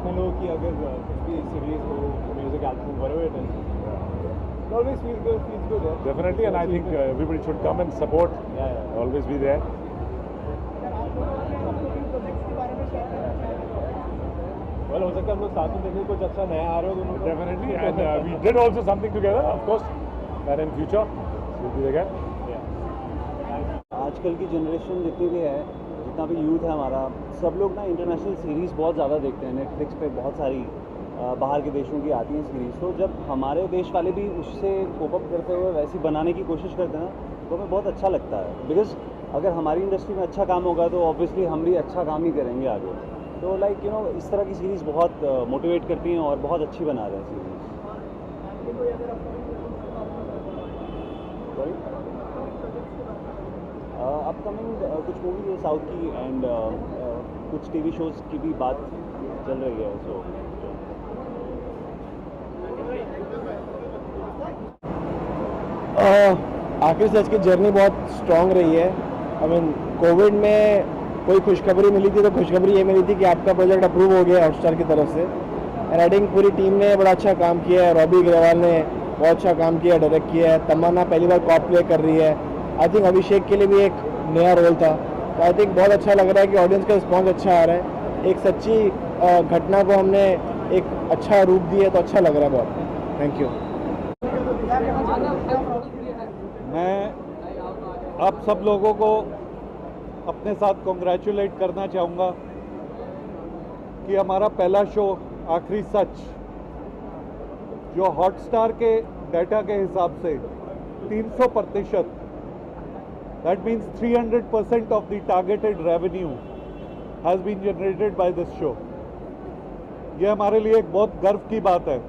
में लो कि अगर कुछ भी सीरीज हो, music album, whatever it is, it always feels good, yeah. Definitely, and I think everybody should come and support. Yeah. Always be there. Well, हो सकता है हम लोग साथ में देखें कुछ अच्छा नया आ रहा हो दोनों का. Definitely, and we did also something together, of course, and in future we'll be again. आजकल की जनरेशन जितनी भी है, जितना भी यूथ है हमारा, सब लोग ना इंटरनेशनल सीरीज़ बहुत ज़्यादा देखते हैं. नेटफ्लिक्स पे बहुत सारी बाहर के देशों की आती हैं सीरीज़. तो जब हमारे देश वाले भी उससे कोप अप करते हुए वैसी बनाने की कोशिश करते हैं ना, तो हमें बहुत अच्छा लगता है. बिकॉज अगर हमारी इंडस्ट्री में अच्छा काम होगा तो ऑब्वियसली हम भी अच्छा काम ही करेंगे आगे. तो लाइक यू नो इस तरह की सीरीज़ बहुत मोटिवेट करती हैं और बहुत अच्छी बना रहे हैं सीरीज़. अपकमिंग कुछ मूवी है साउथ की एंड कुछ टीवी शोज़ की भी बात चल रही है. सो आखिर सच की जर्नी बहुत स्ट्रॉन्ग रही है. आई मीन कोविड में कोई खुशखबरी मिली थी तो खुशखबरी ये मिली थी कि आपका प्रोजेक्ट अप्रूव हो गया हॉटस्टार की तरफ से. एंड आई थिंक पूरी टीम ने बड़ा अच्छा काम किया है. रॉबी अग्रवाल ने बहुत अच्छा काम किया, डायरेक्ट किया है. तमन्ना पहली बार कॉप प्ले कर रही है. आई थिंक अभिषेक के लिए भी एक नया रोल था. तो आई थिंक बहुत अच्छा लग रहा है कि ऑडियंस का रिस्पॉन्स अच्छा आ रहा है. एक सच्ची घटना को हमने एक अच्छा रूप दिया तो अच्छा लग रहा है बहुत. Thank you. मैं आप सब लोगों को अपने साथ कॉन्ग्रेचुलेट करना चाहूँगा कि हमारा पहला शो आखिरी सच, जो हॉटस्टार के डाटा के हिसाब से 300%, that means 300% of the targeted revenue has been generated by this show. ये हमारे लिए एक बहुत गर्व की बात है.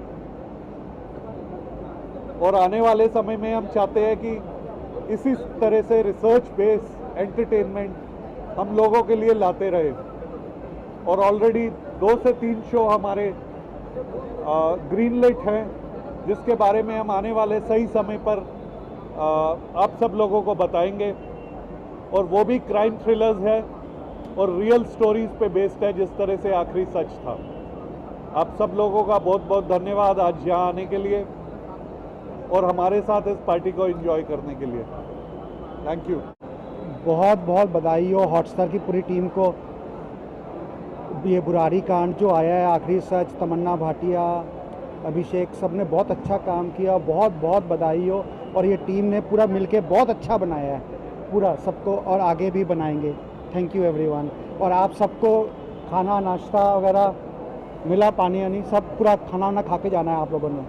और आने वाले समय में हम चाहते हैं कि इसी तरह से रिसर्च बेस एंटरटेनमेंट हम लोगों के लिए लाते रहे. और ऑलरेडी 2 से 3 शो हमारे ग्रीन लाइट हैं, जिसके बारे में हम आने वाले सही समय पर आप सब लोगों को बताएंगे. और वो भी क्राइम थ्रिलर्स है और रियल स्टोरीज पे बेस्ड है, जिस तरह से आखिरी सच था. आप सब लोगों का बहुत बहुत धन्यवाद आज यहाँ आने के लिए और हमारे साथ इस पार्टी को एंजॉय करने के लिए. Thank you. बहुत बहुत बधाई हो हॉटस्टार की पूरी टीम को. ये बुरारी कांड जो आया है, आखिरी सच, तमन्ना भाटिया, अभिषेक, सब ने बहुत अच्छा काम किया. बहुत बहुत बधाई हो. और ये टीम ने पूरा मिलके बहुत अच्छा बनाया है पूरा सबको, और आगे भी बनाएंगे. Thank you everyone. और आप सबको खाना नाश्ता वगैरह मिला, पानी वानी सब पूरा खाना वाना खा के जाना है आप लोगों ने.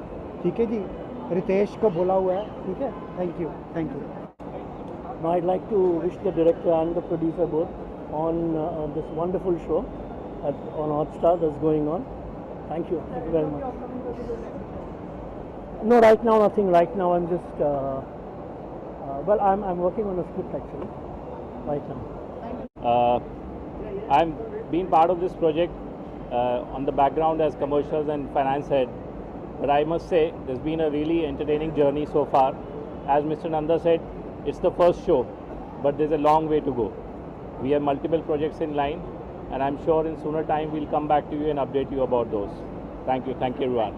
ठीक है जी. रितेश को बोला हुआ है. ठीक है. Thank you. Thank you. Now I'd like to wish the director and the producer both on this wonderful show on Hotstar that's going on. Thank you very much. No, right now nothing. Right now I'm just I'm working on a script actually right now. I'm been part of this project on the background as commercials and finance head, but I must say there's been a really entertaining journey so far. As Mr. Nanda said, it's the first show, but there's a long way to go. We have multiple projects in line, and I'm sure in sooner time we'll come back to you and update you about those. Thank you everyone.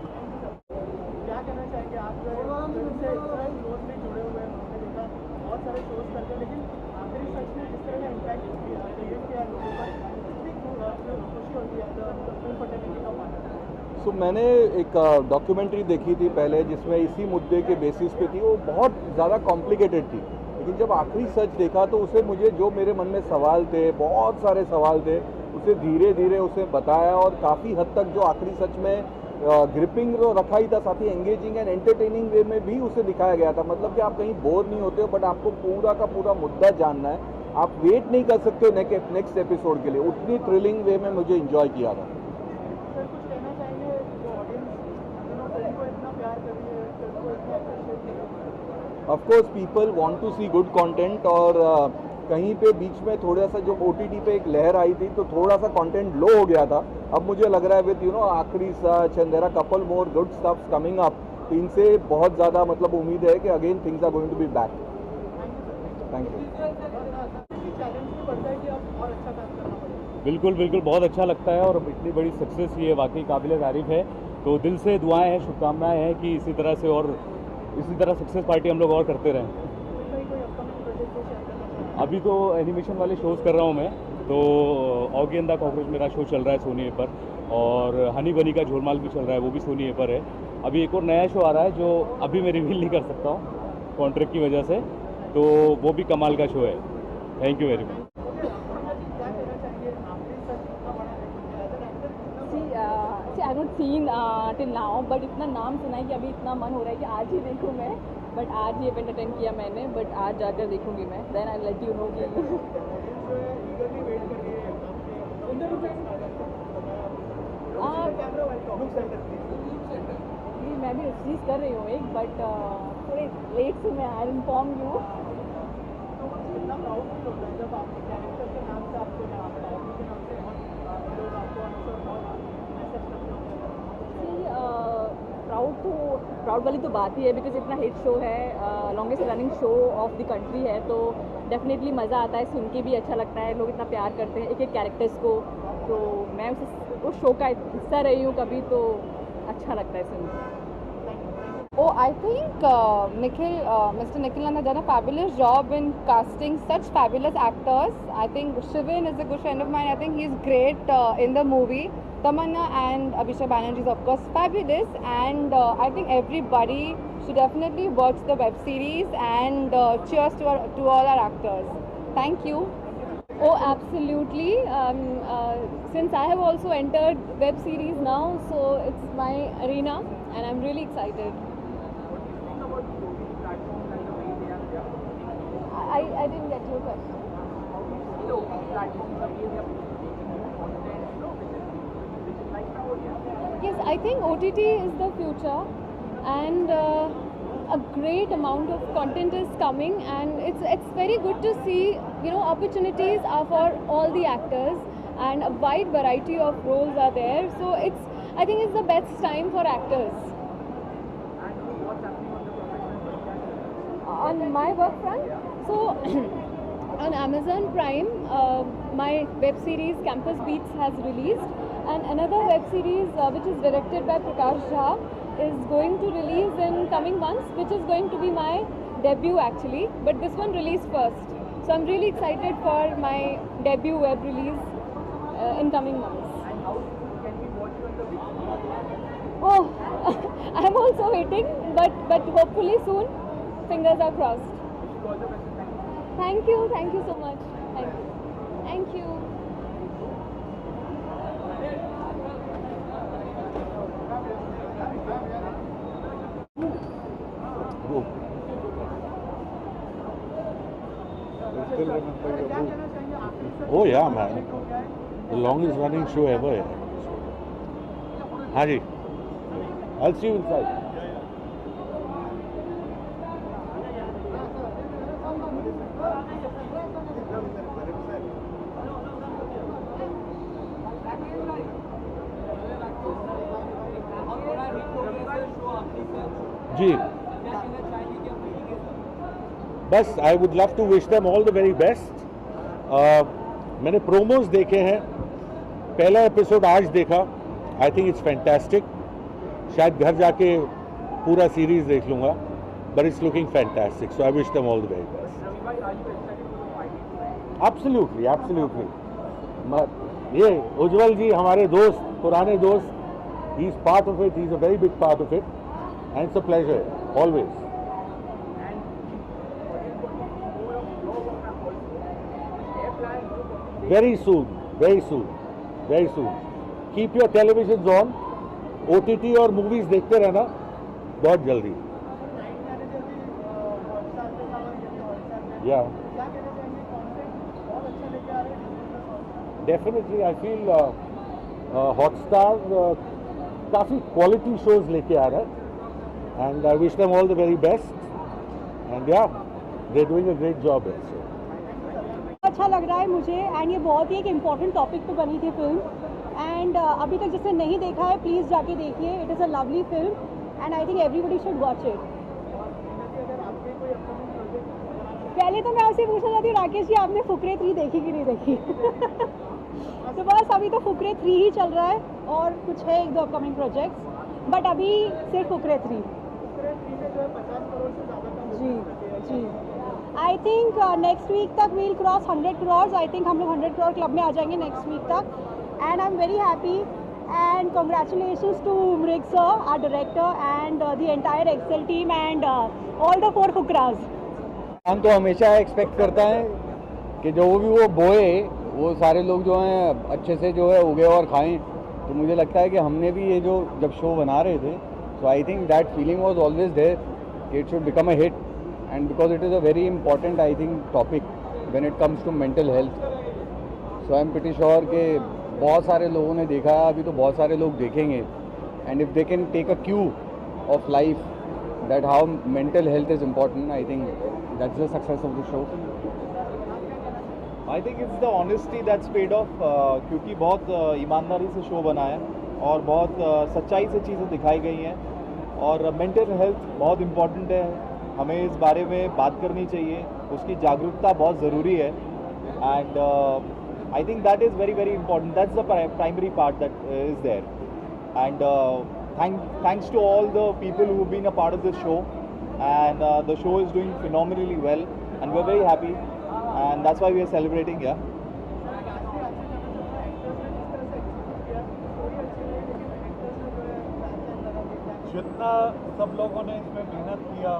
क्या कहना चाहेंगे आप? से closely जुड़े हुए हैं, हमने देखा बहुत सारे शोज करते हैं, लेकिन आखिरी सच में जिस तरह का इम्पैक्ट क्रिएट किया लोगों पर, कितनी खुशी होती है फिल्म फर्टिलिटी का पाना. सो मैंने एक डॉक्यूमेंट्री देखी थी पहले, जिसमें इसी मुद्दे के बेसिस पे थी. वो बहुत ज़्यादा कॉम्प्लिकेटेड थी, लेकिन जब आखिरी सच देखा तो उसे मुझे जो मेरे मन में सवाल थे, बहुत सारे सवाल थे, उसे धीरे धीरे उसे बताया. और काफ़ी हद तक जो आखिरी सच में ग्रिपिंग तो रखा ही था, साथ ही एंगेजिंग एंड एंटरटेनिंग वे में भी उसे दिखाया गया था. मतलब कि आप कहीं बोर नहीं होते हो, बट आपको पूरा का पूरा मुद्दा जानना है. आप वेट नहीं कर सकते हो नेक्स्ट एपिसोड के लिए. उतनी थ्रिलिंग वे में मुझे इंजॉय किया था. Of course people want to see good content. और कहीं पे बीच में थोड़ा सा जो OTT पे एक लहर आई थी तो थोड़ा सा कंटेंट लो हो गया था. अब मुझे लग रहा है with Aakhri Sach and there are couple more good stuffs coming up, तो इनसे बहुत ज़्यादा मतलब उम्मीद है कि again things are going to be back. Thank you. बिल्कुल बिल्कुल, बहुत अच्छा लगता है और इतनी बड़ी सक्सेस ये वाकई काबिल तारीफ है। तो दिल से दुआएं हैं, शुभकामनाएं हैं कि इसी तरह से और इसी तरह सक्सेस पार्टी हम लोग और करते रहें। अभी तो एनिमेशन वाले शोज़ कर रहा हूँ मैं, तो ऑगी एंड द कॉकरोच मेरा शो चल रहा है सोनी पर, और हनी बनी का झोलमाल भी चल रहा है, वो भी सोनी पर है। अभी एक और नया शो आ रहा है जो अभी मैं रिवील नहीं कर सकता हूँ कॉन्ट्रैक्ट की वजह से, तो वो भी कमाल का शो है। Thank you very much. I have not seen till now, but इतना नाम सुना है कि अभी इतना मन हो रहा है कि आज ही देखूँ मैं। बट आज ये इवेंट अटेंड किया मैंने, बट आज जाकर देखूंगी मैं। Then I let you know कि मैं भी रिलीज कर रही हूँ एक, बट थोड़े लेट से मैं आई इन्फॉर्म यू। प्राउड वाली तो बात ही है, बिकॉज इतना हिट शो है, longest running show off the country है, तो डेफिनेटली मज़ा आता है, सुन के भी अच्छा लगता है। लोग इतना प्यार करते हैं एक एक कैरेक्टर्स को, तो मैं उस शो का हिस्सा रही हूँ कभी, तो अच्छा लगता है सुन के। Oh, I think Mr. Nikhil has done a fabulous job in casting such fabulous actors. I think Shivin is a good friend of mine. I think he's great in the movie. Tamanna and Abhishek Banerjee is of course fabulous, and I think everybody should definitely watch the web series and cheers to all our actors. Thank you. Oh, absolutely. Since I have also entered web series now, so it's my arena, and I'm really excited. I didn't get your question. Yes, I think OTT is the future, and a great amount of content is coming, and it's very good to see, opportunities are for all the actors, and a wide variety of roles are there. So I think it's the best time for actors. On my work front, so on Amazon Prime, my web series Campus Beats has released, and another web series which is directed by Prakash Jha is going to release in coming months, which is going to be my debut actually, but this one released first. So I'm really excited for my debut web release in coming months. And how can we watch you on the big screen? Oh, I'm also waiting, but hopefully soon. Fingers are crossed. Thank you so much. Thank you. Oh yeah, man. The longest running show ever. हाँ जी. I'll see you inside. जी बस I would love to wish them all the very best. मैंने promos देखे हैं, पहला episode आज देखा, आई think it's fantastic. शायद घर जाके पूरा सीरीज देख लूँगा, but it's looking fantastic, so I wish them all the very best. Absolutely absolutely. ये उज्जवल जी हमारे दोस्त, पुराने दोस्त, he is part of it, he is a very big part of it, and it's a pleasure always. Very soon, very soon, very soon. Keep your televisions on. OTT और movies देखते रहना बहुत जल्दी। Yeah. Definitely, I feel Hotstar काफी quality shows लेके आ रहा है। And I wish them all the very best. And yeah, they're doing a great job. अच्छा लग रहा है मुझे, एंड ये बहुत ही एक इम्पॉर्टेंट टॉपिक पे बनी थी फिल्म, एंड अभी तक जिसने नहीं देखा है प्लीज़ जाके देखिए। It is a lovely film, and I think everybody should watch it. पहले तो मैं आपसे पूछना चाहती हूँ राकेश जी, आपने फुकरे 3 देखी कि नहीं देखी? तो बस अभी तो फुकरे 3 ही चल रहा है और कुछ है 1-2 अपकमिंग प्रोजेक्ट्स, बट अभी सिर्फ फुकरे 3। जी आई थिंक नेक्स्ट वीक तक will cross 100 crore. I think हम लोग 100 करोड़ क्लब में आ जाएंगे नेक्स्ट वीक तक, and I am very happy and congratulations to Mrig sir, our director, and the entire Excel team and all the 4 फुकराज। हम तो हमेशा एक्सपेक्ट करता है कि जो भी वो बोए वो सारे लोग जो हैं अच्छे से जो है उगे और खाएं। तो मुझे लगता है कि हमने भी ये जो जब शो बना रहे थे, so I think that feeling was always there कि it should become a hit, and because it is a very important I think topic when it comes to mental health. So I am pretty sure कि बहुत सारे लोगों ने देखा है, अभी तो बहुत सारे लोग देखेंगे, and if they can take a cue of life that how mental health is important, I think that's the success of the show. I think it's the honesty that's paid off, क्योंकि बहुत ईमानदारी से show बना है और बहुत सच्चाई से चीज़ें दिखाई गई हैं, और मेंटल हेल्थ बहुत इम्पॉर्टेंट है, हमें इस बारे में बात करनी चाहिए, उसकी जागरूकता बहुत ज़रूरी है, and I think that is very, very important. That's the primary part that is there. And thanks to all the people who've been a part of this show. And the show is doing phenomenally well. And we're very happy. And that's why we are celebrating, yeah. जितना सब लोगों ने इसमें मेहनत किया,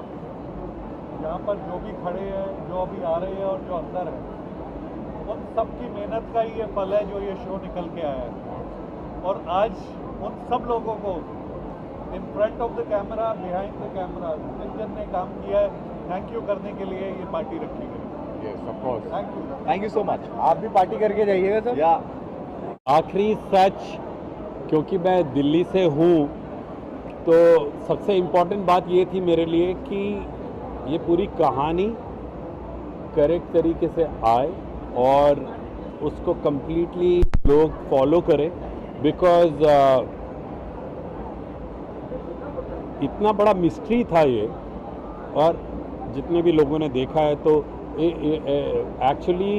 यहाँ पर जो भी खड़े हैं, जो अभी आ रहे हैं और जो अंदर है, उन सब की मेहनत का ही ये फल है जो ये शो निकल के आया है। और आज उन सब लोगों को in front of the camera, behind the camera जिन जिन ने काम किया है, थैंक यू करने के लिए ये पार्टी रखी गई। Yes of course, Thank you so much. आप भी पार्टी करके जाइएगा सर। या आखिरी सच, क्योंकि मैं दिल्ली से हूँ, तो सबसे इम्पोर्टेंट बात ये थी मेरे लिए कि ये पूरी कहानी करेक्ट तरीके से आए और उसको कम्प्लीटली लोग फॉलो करें, बिकॉज इतना बड़ा मिस्ट्री था ये, और जितने भी लोगों ने देखा है तो एक्चुअली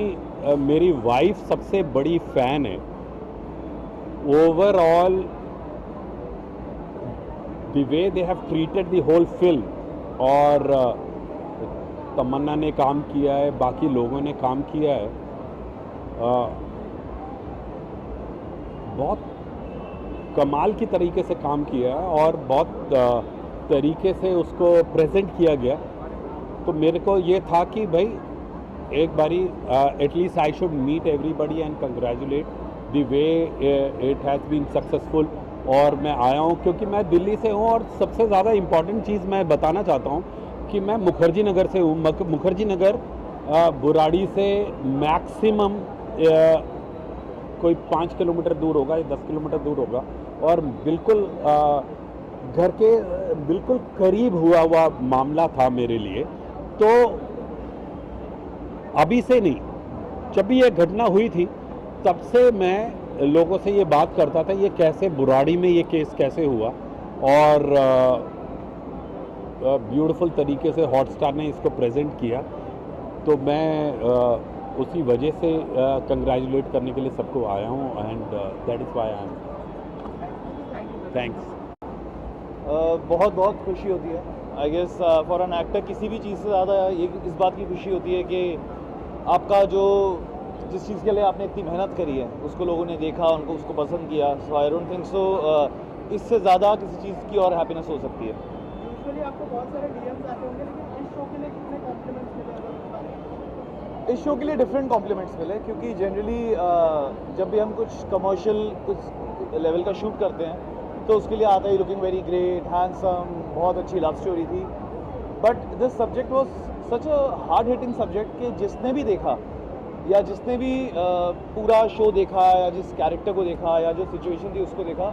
मेरी वाइफ सबसे बड़ी फ़ैन है। Overall the way they have treated the whole film, और तमन्ना ने काम किया है, बाकी लोगों ने काम किया है, बहुत कमाल की तरीके से काम किया है और बहुत तरीके से उसको प्रेजेंट किया गया। तो मेरे को ये था कि भाई एक बारी at least I should meet everybody and congratulate the way it has been successful. और मैं आया हूँ क्योंकि मैं दिल्ली से हूँ, और सबसे ज़्यादा इम्पॉर्टेंट चीज़ मैं बताना चाहता हूँ कि मैं मुखर्जी नगर से हूँ। मुखर्जी नगर बुराड़ी से मैक्सिमम कोई 5 किलोमीटर दूर होगा या 10 किलोमीटर दूर होगा, और बिल्कुल घर के बिल्कुल करीब हुआ मामला था मेरे लिए। तो अभी से नहीं, जब भी ये घटना हुई थी तब से मैं लोगों से ये बात करता था ये कैसे बुराड़ी में ये केस कैसे हुआ, और ब्यूटीफुल तरीके से हॉटस्टार ने इसको प्रेजेंट किया। तो मैं उसी वजह से कंग्रेचुलेट करने के लिए सबको आया हूँ, and that is why I am thanks. बहुत बहुत खुशी होती है I guess for an actor. किसी भी चीज़ से ज़्यादा ये इस बात की खुशी होती है कि आपका जो जिस चीज़ के लिए आपने इतनी मेहनत करी है उसको लोगों ने देखा, उनको उसको पसंद किया। सो आई डोंट थिंक सो इससे ज़्यादा किसी चीज़ की और हैप्पीनेस हो सकती है। यूजुअली आपको बहुत सारे डीएम्स आते होंगे, लेकिन इस शो के लिए कितने कॉम्प्लीमेंट्स मिले? इस शो के लिए डिफरेंट कॉम्प्लीमेंट्स मिले, क्योंकि जनरली जब भी हम कुछ कमर्शियल कुछ लेवल का शूट करते हैं तो उसके लिए आता है लुकिंग वेरी ग्रेट, हैंडसम, बहुत अच्छी लव स्टोरी थी। But this subject was such a hard hitting subject कि जिसने भी देखा या जिसने भी पूरा शो देखा या जिस कैरेक्टर को देखा या जो सिचुएशन थी उसको देखा,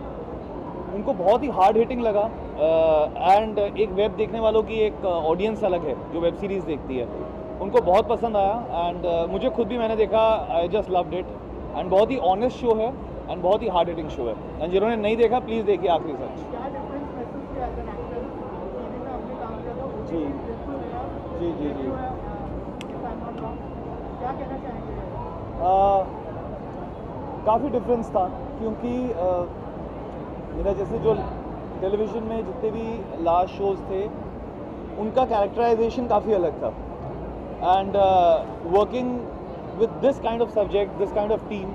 उनको बहुत ही हार्ड हिटिंग लगा। एंड एक वेब देखने वालों की एक ऑडियंस अलग है जो वेब सीरीज़ देखती है, उनको बहुत पसंद आया। एंड मुझे खुद भी मैंने देखा, I just loved it. And बहुत ही ऑनेस्ट शो है एंड बहुत ही हार्ड हिटिंग शो है। एंड जिन्होंने नहीं देखा प्लीज़ देखिए आखिरी सच। क्या डिफरेंस महसूस किया एज एन एक्टर? टीवी में आपने काम किया था, जी बिल्कुल नया, जी जी जी क्या कहना चाहेंगे? काफ़ी डिफरेंस था, क्योंकि मेरा जैसे जो टेलीविज़न में जितने भी लास्ट शोज़ थे उनका कैरेक्टराइजेशन काफ़ी अलग था, and working with this kind of subject, this kind of team,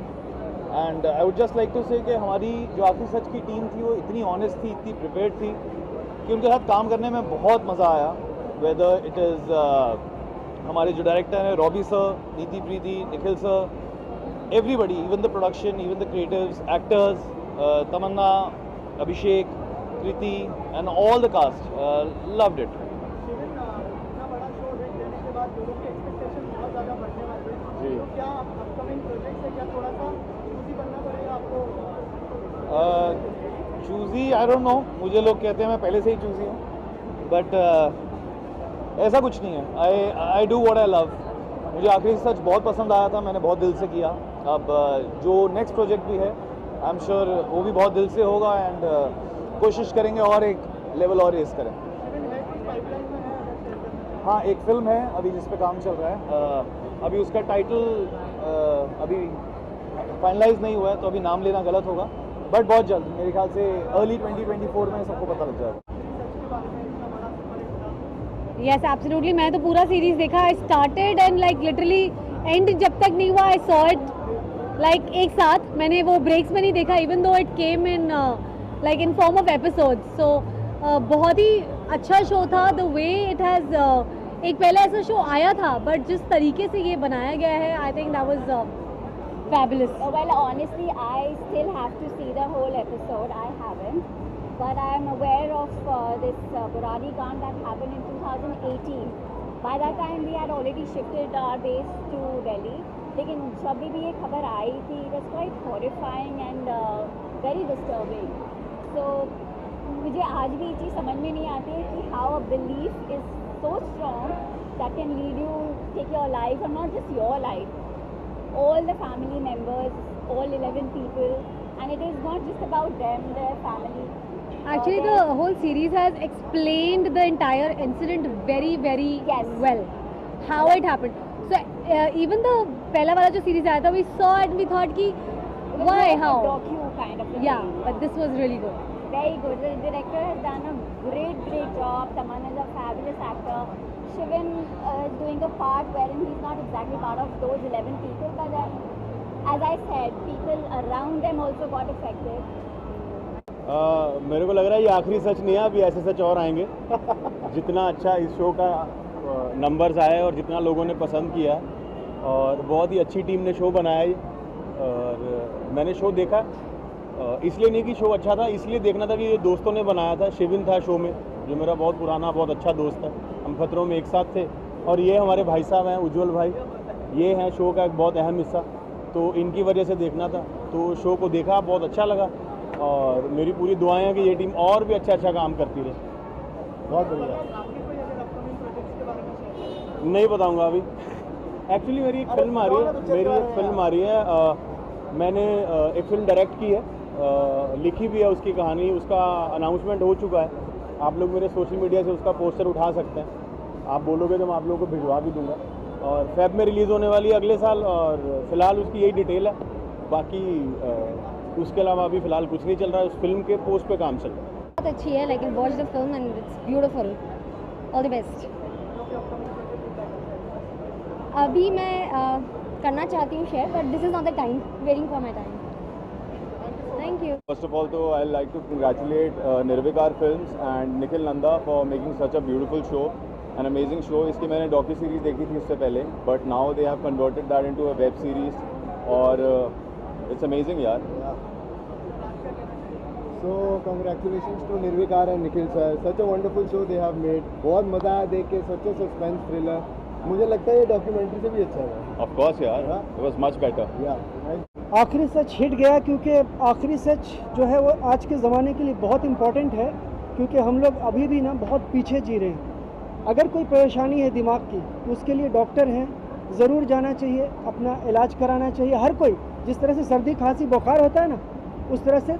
and I would just like to say कि हमारी जो आखिरी सच की टीम थी वो इतनी ऑनेस्ट थी, इतनी प्रिपेयर्ड थी कि उनके साथ काम करने में बहुत मज़ा आया। वेदर इट इज़ हमारे जो डायरेक्टर हैं Robbie sir, Neeti Preeti, Nikhil sir, everybody, even the production, even the creatives, actors, Tamanna, Abhishek, Kriti, and all the cast loved it. Shivin इतना बड़ा शो देख लेने के बाद लोगों की एक्सपेक्टेशन बहुत ज़्यादा बढ़ने वाली है, तो क्या अपकमिंग प्रोजेक्ट से क्या थोड़ा सा चूजी बनना पड़ेगा आपको? चूजी आई डोंट नो, मुझे लोग कहते हैं मैं पहले से ही चूजी हूँ, बट ऐसा कुछ नहीं है। I do what I love. मुझे आखिरी सच बहुत पसंद आया था, मैंने बहुत दिल से किया। अब जो नेक्स्ट प्रोजेक्ट भी है आई एम श्योर वो भी बहुत दिल से होगा, एंड कोशिश करेंगे और एक लेवल और रेस करें। हाँ, एक फिल्म है अभी जिस पे काम चल रहा है, अभी उसका टाइटल अभी फाइनलाइज नहीं हुआ है, तो अभी नाम लेना गलत होगा, बट बहुत जल्द, मेरे ख्याल से अर्ली 2024 में सबको पता लग जाएगा। यस एब्सोल्युटली, मैं तो पूरा सीरीज देखा। I started and like literally and जब तक नहीं हुआ आई सॉ इट लाइक एक साथ। मैंने वो ब्रेक्स में नहीं देखा, even though it came in like in form of episode. So बहुत ही अच्छा शो था। द वे इट हैज़ एक पहले ऐसा शो आया था, बट जिस तरीके से ये बनाया गया है, I think that was fabulous. Well, honestly, I still have to see the whole episode. I haven't. But I am aware of this Burari Kand that happened in 2018. By that time, we had already shifted our base to Delhi. लेकिन जब भी ये खबर आई थी, it was quite horrifying and very disturbing. So मुझे आज भी ये चीज़ समझ में नहीं आती है कि how a belief is so strong that can lead you take your life, or not just your life, all the family members, all 11 people, and it is not just about them, their family. Actually, the whole series has explained the entire incident very, very well. How it happened. So even the पहला वाला जो series आया था, we saw it and we thought कि why, how? Docu kind of. Yeah, but this was really good. Very good. The director has done a great job. Tamanna is a fabulous actor. Shivan is doing a part wherein he's not exactly part of those 11 people, but then, as I said, people around them also got affected. मेरे को लग रहा है ये आखिरी सच नहीं है, अभी ऐसे सच और आएंगे। जितना अच्छा इस शो का नंबर्स आए और जितना लोगों ने पसंद किया, और बहुत ही अच्छी टीम ने शो बनाया है। और मैंने शो देखा इसलिए नहीं कि शो अच्छा था, इसलिए देखना था कि ये दोस्तों ने बनाया था। शिविन था शो में, जो मेरा बहुत पुराना बहुत अच्छा दोस्त है। हम खतरों में एक साथ थे, और ये हमारे भाई साहब हैं, उज्जवल भाई, ये हैं शो का एक बहुत अहम हिस्सा। तो इनकी वजह से देखना था, तो शो को देखा, बहुत अच्छा लगा, और मेरी पूरी दुआएं हैं कि ये टीम और भी अच्छा काम करती रहे। बहुत बढ़िया। नहीं बताऊंगा अभी। एक्चुअली मेरी एक फिल्म आ रही है, मैंने एक फिल्म डायरेक्ट की है, लिखी भी है उसकी कहानी, उसका अनाउंसमेंट हो चुका है। आप लोग मेरे सोशल मीडिया से उसका पोस्टर उठा सकते हैं, आप बोलोगे तो मैं आप लोगों को भिजवा भी दूंगा। और फेब में रिलीज़ होने वाली है अगले साल, और फिलहाल उसकी यही डिटेल है। बाकी उसके अलावा अभी फ़िलहाल कुछ नहीं चल रहा है। उस फिल्म के पोस्ट पे काम चल रहा है। बहुत अच्छी है, like watch the film and it's beautiful. All the best. अभी मैं करना चाहती हूँ share, but this is not the time, waiting for my time. Thank you. First of all, though, I'd like to congratulate Nirvikar Films and Nikhil Nanda for making such a beautiful show, an amazing show. इसकी मैंने docu series देखी थी उससे पहले, but now they have converted that into a web series, और it's amazing, यार. So congratulations to Nirvikar and Nikhil sir. Such a wonderful show they have made. बहुत मज़ा आया देख के, such a suspense thriller. मुझे लगता है ये डॉक्यूमेंट्री से भी अच्छा है। Of course, यार. It was much better. Yeah. आखिरी सच हिट गया, क्योंकि आखिरी सच जो है वो आज के ज़माने के लिए बहुत इम्पॉर्टेंट है, क्योंकि हम लोग अभी भी ना बहुत पीछे जी रहे हैं। अगर कोई परेशानी है दिमाग की, तो उसके लिए डॉक्टर हैं, ज़रूर जाना चाहिए, अपना इलाज कराना चाहिए। हर कोई, जिस तरह से सर्दी खांसी बुखार होता है ना, उस तरह से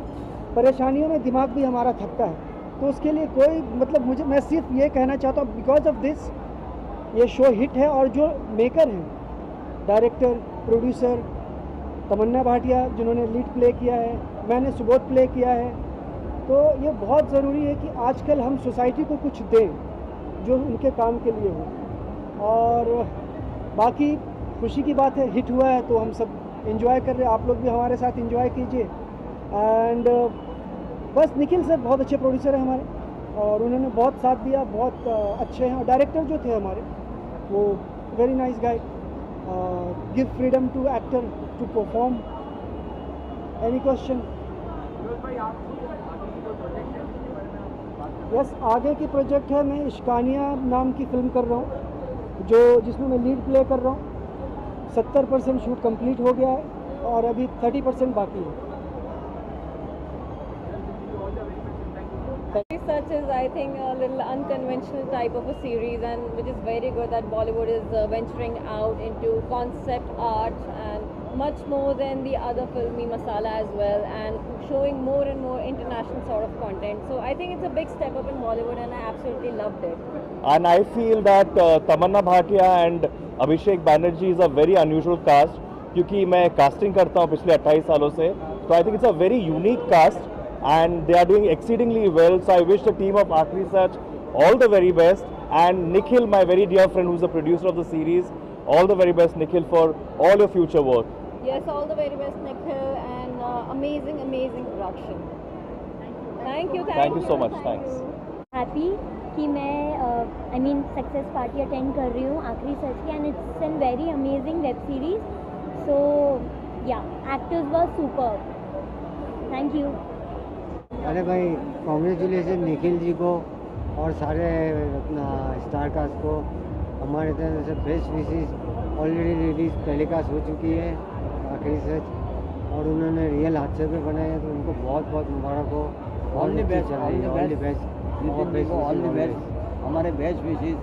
परेशानियों में दिमाग भी हमारा थकता है। तो उसके लिए कोई मतलब मैं सिर्फ ये कहना चाहता हूँ, बिकॉज ऑफ दिस ये शो हिट है। और जो मेकर हैं, डायरेक्टर, प्रोड्यूसर, तमन्ना भाटिया जिन्होंने लीड प्ले किया है, मैंने सुबोध प्ले किया है। तो ये बहुत ज़रूरी है कि आजकल हम सोसाइटी को कुछ दें जो उनके काम के लिए हो। और बाकी खुशी की बात है, हिट हुआ है तो हम सब एंजॉय कर रहे हैं, आप लोग भी हमारे साथ एंजॉय कीजिए। एंड बस निखिल सर बहुत अच्छे प्रोड्यूसर हैं हमारे और उन्होंने बहुत साथ दिया, बहुत अच्छे हैं। और डायरेक्टर जो थे हमारे वो very nice guy, give freedom to actor to perform. Any question? Yes, आगे की प्रोजेक्ट है, मैं इश्कानिया नाम की फ़िल्म कर रहा हूँ जिसमें मैं लीड प्ले कर रहा हूँ। 70% शूट कंप्लीट हो गया है और अभी 30% बाकी है। Such is, I think, a little unconventional type of a series, and which is very good that Bollywood is venturing out into concept art and much more than the other filmy masala as well, and showing more and more international sort of content. So I think it's a big step up in Bollywood, and I absolutely loved it. And I feel that Tamanna Bhatia and Abhishek Banerjee is a very unusual cast, क्योंकि मैं casting करता हूँ पिछले 28 सालों से, तो I think it's a very unique cast. And they are doing exceedingly well, so I wish the team of Aakhri Sach all the very best, and Nikhil, my very dear friend who's the producer of the series, all the very best Nikhil for all your future work. Yes, all the very best Nikhil, and amazing production. Thank you so much, thanks. Happy कि मैं success party attend कर रही हूँ आखरी सच की, and it's an very amazing web series. So yeah, actors were super. Thank you. अरे भाई, congratulation Nikhil ji को और सारे अपना स्टार कास्ट को. हमारे तरफ से best wishes. Already release telecast हो चुकी है आखिरी सच, और उन्होंने रियल हादसे पे बनाया है, तो उनको बहुत बहुत मुबारक हो. All the best, all the best, all the best. हमारे बेस्ट विशेस.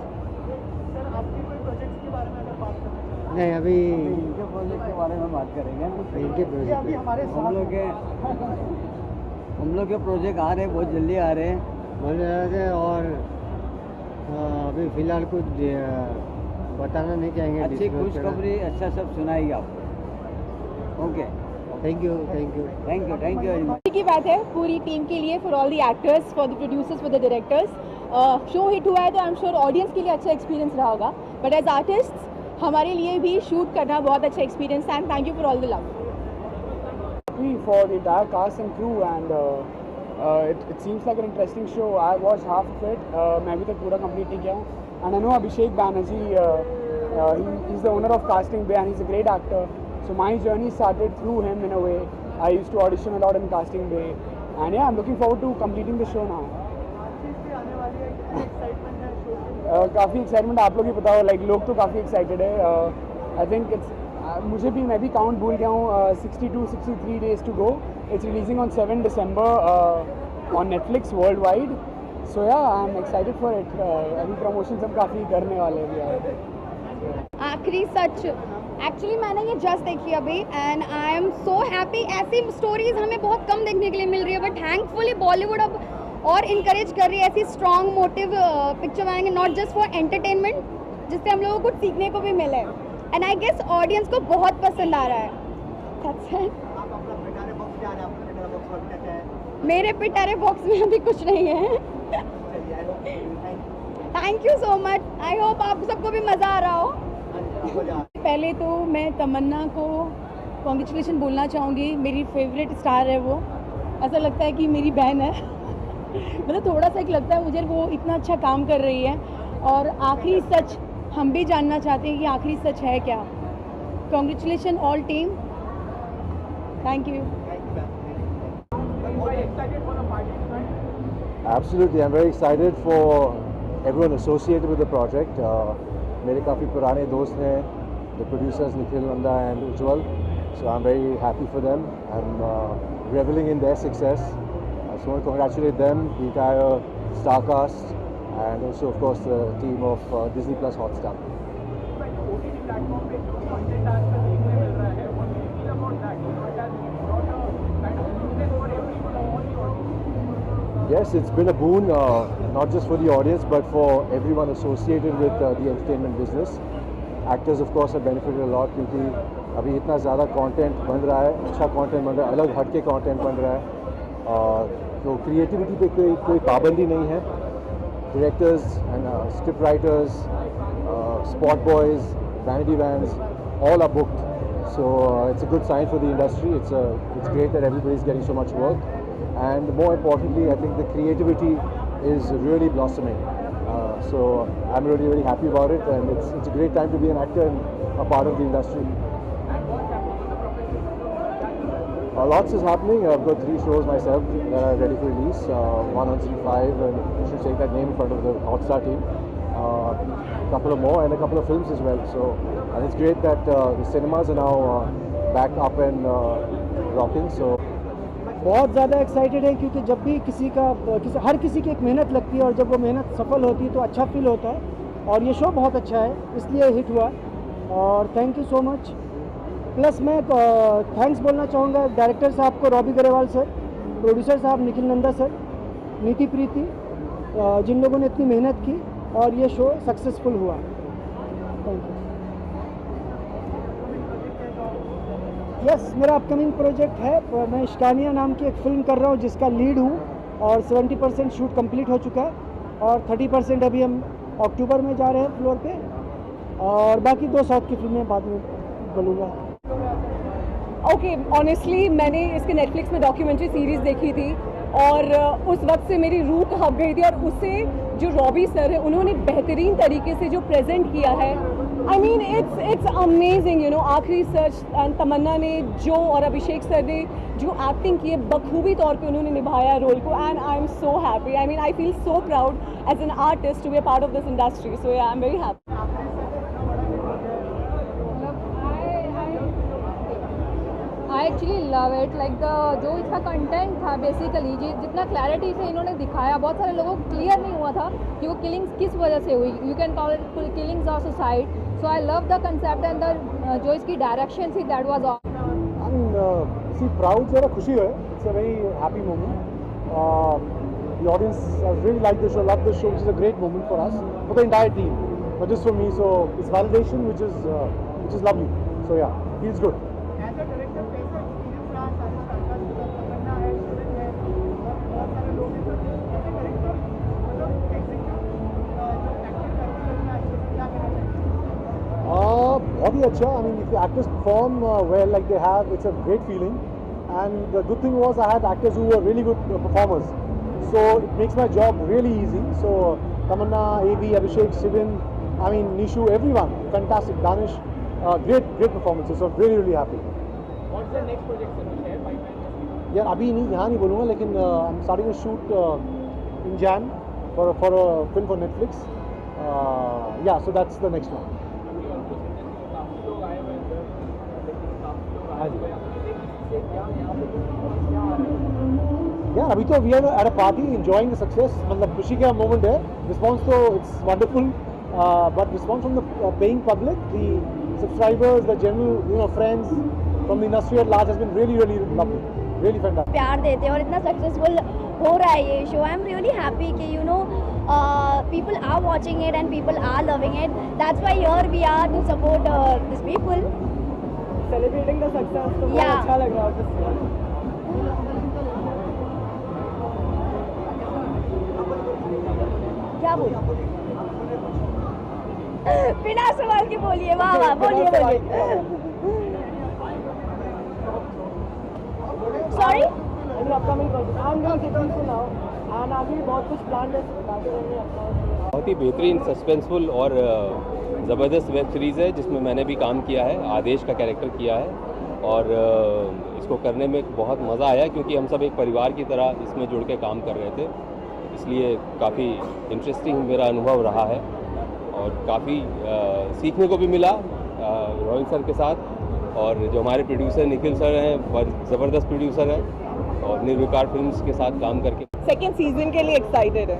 नहीं, अभी इनके प्रोजेक्ट के बारे में बात करेंगे. इनके प्रोजेक्ट हम लोग के प्रोजेक्ट आ रहे हैं, बहुत जल्दी आ रहे हैं, बोल रहे थे. और अभी फ़िलहाल कुछ बताना नहीं चाहेंगे. अच्छी खुशखबरी, अच्छा सब सुनाएगी आपको. Okay, thank you very much. की बात है पूरी टीम के लिए, for all the actors, for the producers, for the directors. Show hit हुआ है तो आई एम श्योर ऑडियंस के लिए अच्छा एक्सपीरियंस रहा होगा, बट एज आर्टिस्ट हमारे लिए भी शूट करना बहुत अच्छा एक्सपीरियंस था. And thank you for all the love. For the entire cast and crew, and it seems like an interesting show. I watched half of it. मैं अभी तक पूरा complete नहीं किया हूँ. And I know Abhishek Banerjee, he's the owner of Casting Bay and he's a great actor. So my journey started through him in a way. I used to audition a lot in Casting Bay, and yeah, I'm looking forward to completing the show now. काफ़ी excitement, आप लोग ही बताओ. Like लोग तो काफ़ी excited है. I think it's मैं भी काउंट भूल गया हूँ. 62-63 days to go. It's releasing on 7 December on Netflix worldwide. So yeah, I'm excited for it. अभी प्रमोशन सब काफ़ी करने वाले हैं. आखरी सच एक्चुअली मैंने ये जस्ट देखी अभी, and I am so happy. ऐसी स्टोरीज हमें बहुत कम देखने के लिए मिल रही है, बट थैंकफुली बॉलीवुड अब और इनकरेज कर रही है ऐसी स्ट्रॉन्ग मोटिव पिक्चर बनाएंगे, नॉट जस्ट फॉर एंटरटेनमेंट, जिससे हम लोगों को कुछ सीखने को भी मिले. एंड आई गेस ऑडियंस को बहुत पसंद आ रहा है. मेरे पिटारे बॉक्स में अभी कुछ नहीं है. Thank you so much. I hope आप सबको भी मज़ा आ रहा हो. पहले तो मैं तमन्ना को कॉन्ग्रेचुलेशन बोलना चाहूँगी. मेरी फेवरेट स्टार है वो. ऐसा लगता है कि मेरी बहन है. मतलब थोड़ा सा एक लगता है मुझे, वो इतना अच्छा काम कर रही है. और आखिरी सच हम भी जानना चाहते हैं कि आखिरी सच है क्या. Congratulation all team. Thank you. Absolutely, I'm very excited for everyone associated with the project. मेरे काफ़ी पुराने दोस्त हैं, the producers Nikhil Nanda and Ujjwal, so I'm very happy for them. I'm reveling in their success. I just want to congratulate them, the entire star cast, and also of course the team of Disney Plus Hotstar. Yes, it's been a boon, not just for the audience but for everyone associated with the entertainment business. Actors of course have benefited a lot, क्योंकि अभी इतना ज़्यादा content बन रहा है, अच्छा content बन रहा है, अलग हट के कंटेंट बन रहा है। तो क्रिएटिविटी पे कोई पाबंदी नहीं है। Directors and script writers, spot boys, vanity vans, all are booked. So it's a good sign for the industry. It's great that everybody is getting so much work, and more importantly, I think the creativity is really blossoming. So I'm really happy about it, and it's a great time to be an actor and a part of the industry. Lots is happening. I've got 3 shows myself that are ready for release. One on C5, and I should take that name in front of the Hotstar team. A couple of more and a couple of films as well. So and it's great that the cinemas are now back up and rocking. So बहुत ज़्यादा excited है क्योंकि जब भी हर किसी की एक मेहनत लगती है और जब वो मेहनत सफल होती है तो अच्छा फील होता है और ये शो बहुत अच्छा है इसलिए हिट हुआ और thank you so much. Plus मैं थैंक्स बोलना चाहूँगा डायरेक्टर साहब को रॉबी गरेवाल सर, प्रोड्यूसर साहब निखिल नंदा सर, नीति प्रीति, जिन लोगों ने इतनी मेहनत की और ये शो सक्सेसफुल हुआ। Thank you. यस, मेरा अपकमिंग प्रोजेक्ट है। मैं इश्कानिया नाम की एक फ़िल्म कर रहा हूँ जिसका लीड हूँ और 70% शूट कंप्लीट हो चुका है और 30% अभी हम अक्टूबर में जा रहे हैं फ्लोर पे और बाकी 2 साउथ की फिल्में बाद में बोलूँगा। ओके, ऑनेस्टली मैंने इसके नेटफ्लिक्स में डॉक्यूमेंट्री सीरीज़ देखी थी और उस वक्त से मेरी रूह कांप गई थी और उससे जो रॉबी सर है उन्होंने बेहतरीन तरीके से जो प्रेजेंट किया है, I mean it's amazing, you know. आखिरी सच एंड तमन्ना ने जो और अभिषेक सर ने जो एक्टिंग की है बखूबी तौर पे उन्होंने निभाया रोल को and I am so happy. I mean I feel so proud as an artist to be a part of this industry. So I am very happy. I actually love it, like जो इसका content था basically जितना clarity से इन्होंने दिखाया, बहुत सारे लोगों को क्लियर नहीं हुआ था कि वो किलिंग्स किस वजह से हुई। You can call it killings of suicide. So I love the concept and the जो इसकी डायरेक्शन थी दैट वाज सी प्राउड, ज़रा खुशी है। It's a very happy moment. The audience really like the show, love the show, which is a great moment for us, for the entire team, not just for me. So it's validation which is lovely. So yeah, feels good. बहुत ही अच्छा। I mean if the actors perform well like they have, it's a great feeling, and the good thing was I had actors who were really good performers, so it makes my job really easy. So Tamanna, AB, Abhishek, Shivin, I mean Nishu, everyone fantastic, Danish, great performances, so really happy. What's the next project sir? Share यार अभी नहीं, यहाँ नहीं बोलूँगा, लेकिन I'm starting to shoot in Jan for a film for Netflix. Yeah, so that's the next one. यार अभी तो we are at a party enjoying the success, मतलब खुशी का मोमेंट है। रिस्पॉन्स तो it's wonderful, but response from the paying public, the subscribers, the general you know friends from the industry at large has been really lovely, really fantastic. प्यार देते हैं और इतना सक्सेसफुल हो रहा है ये show. I am really happy कि you know people are watching it and people are loving it. That's why here we are to support these people. Celebrating the success. तो Yeah. बहुत अच्छा लग रहा है। क्या बोल बिना सवाल के बोलिए। वाह वाह, बोलिए। Sorry, upcoming project I am going to tell you now and आगे बहुत कुछ प्लान है, बताते रहेंगे अपना। बहुत ही बेहतरीन सस्पेंसफुल और ज़बरदस्त वेब सीरीज़ है जिसमें मैंने भी काम किया है, आदेश का कैरेक्टर किया है और इसको करने में बहुत मज़ा आया क्योंकि हम सब एक परिवार की तरह इसमें जुड़ के काम कर रहे थे, इसलिए काफ़ी इंटरेस्टिंग मेरा अनुभव रहा है और काफ़ी सीखने को भी मिला रोहित सर के साथ। और जो हमारे प्रोड्यूसर निखिल सर हैं, बहुत ज़बरदस्त प्रोड्यूसर हैं और निर्विकार फिल्म्स के साथ काम करके सेकेंड सीजन के लिए एक्साइटेड है।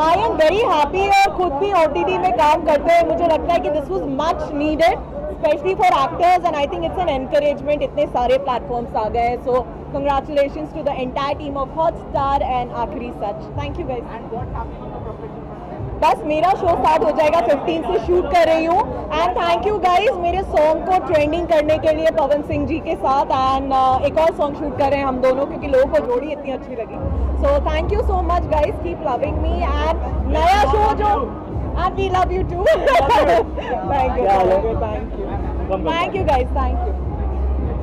आई एम वेरी हैप्पी और खुद भी OTT में काम करते हैं मुझे लगता है कि this was much needed, specially for actors, and I think it's an encouragement. इतने सारे प्लेटफॉर्म्स आ गए, so congratulations to the entire team of Hotstar and Aakhri Sach. Thank you guys. बस मेरा शो स्टार्ट हो जाएगा 15 से शूट कर रही हूँ। एंड थैंक यू गाइज मेरे सॉन्ग को ट्रेंडिंग करने के लिए पवन सिंह जी के साथ। एंड एक और सॉन्ग शूट कर रहे हैं हम दोनों क्योंकि लोगों को जोड़ी इतनी अच्छी लगी। So thank you so much guys, keep loving me. And नया शो जो and we love you too. Thank you guys, thank you.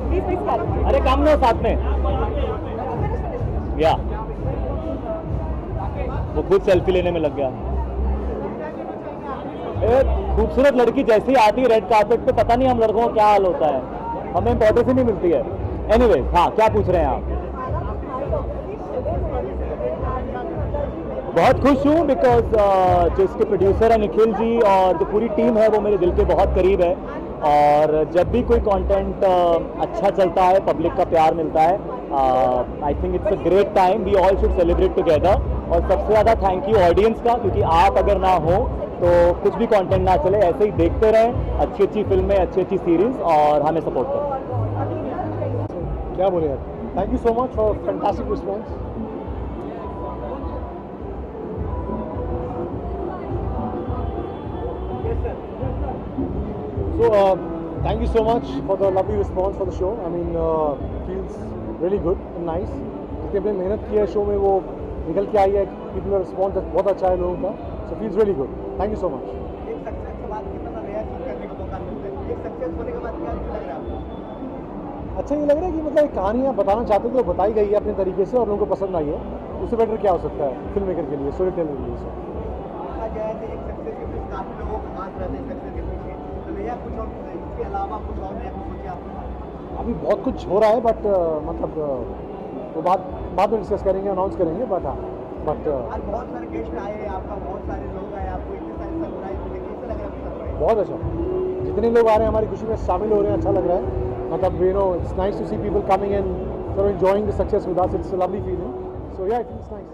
Please कर अरे काम ना साथ में या वो खुद सेल्फी लेने में लग गया। एक खूबसूरत लड़की जैसे ही आती है रेड कार्पेट पे, पता नहीं हम लड़कों का क्या हाल होता है, हमें इंपॉर्टेंस ही नहीं मिलती है। एनीवे, हाँ क्या पूछ रहे हैं आप? बहुत खुश हूँ बिकॉज जो इसके प्रोड्यूसर है निखिल जी और जो पूरी टीम है वो मेरे दिल के बहुत करीब है। और जब भी कोई कंटेंट अच्छा चलता है, पब्लिक का प्यार मिलता है, I think it's a great time, we all should celebrate together. और सबसे ज़्यादा थैंक यू ऑडियंस का, क्योंकि आप अगर ना हो तो कुछ भी कंटेंट ना चले। ऐसे ही देखते रहें अच्छी अच्छी फिल्में, अच्छी अच्छी सीरीज और हमें सपोर्ट करें। क्या बोले यार, thank you so much for fantastic response. So thank you so much for the lovely response for the show. I mean feels really good and nice. जितने भी मेहनत की है शो में वो निकल के आई है, पीपल का रिस्पॉन्स बहुत अच्छा है लोगों का। So feels really good. Thank you so much. एक सक्सेस के बाद कितना नया चीज करने का मौका मिलता है, एक सक्सेस होने के बाद क्या लग रहा है आपको? अच्छा ये लग रहा है कि मतलब कहानियाँ बताना चाहते थे तो बताई गई है अपने तरीके से और लोगों को पसंद आई है। उससे बेटर क्या हो सकता है फिल्म मेकर के लिए, स्टोरी टेलर के लिए। देखा जाए तो एक सक्सेस के पीछे काफी लोगों का हाथ रहते हैं सक्सेस के पीछे, तो नया कुछ और इसके अलावा कुछ और नया कुछ सोचा आपने? अभी बहुत कुछ हो रहा है बट मतलब वो बाद में डिस्कस करेंगे, अनाउंस करेंगे। बट हाँ बट आज बहुत सारे गेस्ट आए हैं, आपका बहुत सारे लोग आए, आपको इतने सारे सरप्राइज मिले, कैसा लग रहा है? बहुत अच्छा, जितने लोग आ रहे हैं हमारी खुशी में शामिल हो रहे हैं, अच्छा लग रहा है। मतलब you know it's nice to see people coming and so enjoying the success with us, it's a lovely feeling. So yeah it is nice.